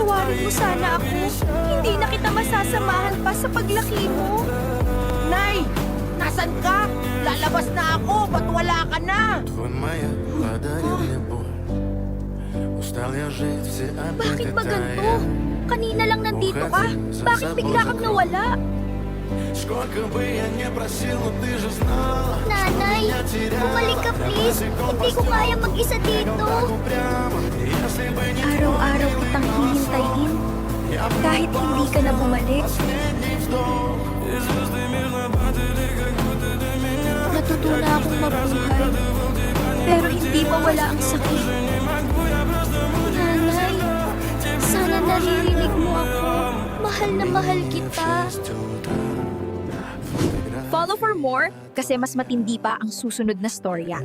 patawarin mo sana ako. Hindi na kita masasamahan pa sa paglaki mo. Nay! Nasaan ka? Lalabas na ako! Ba't wala ka na? Твой маяк подарил мне боль. Устал я жить, все опять Bakit ba как ganito? я. Kanina lang nandito ka. Bakit bigla kang nawala? Сколько бы я не просил, но ты же знала. Nanay, bumalik ka please. Hindi ko kaya mag-isa dito. Если бы не Araw-araw kitang hihintayin. Kahit hindi ka na bumalik. Natutunan akong mabuhay. Pero hindi mawala ang sakit. Nanay, sana naririnig mo ako. Mahal na mahal kita. Follow for more kasi mas matindi pa ang susunod na storya.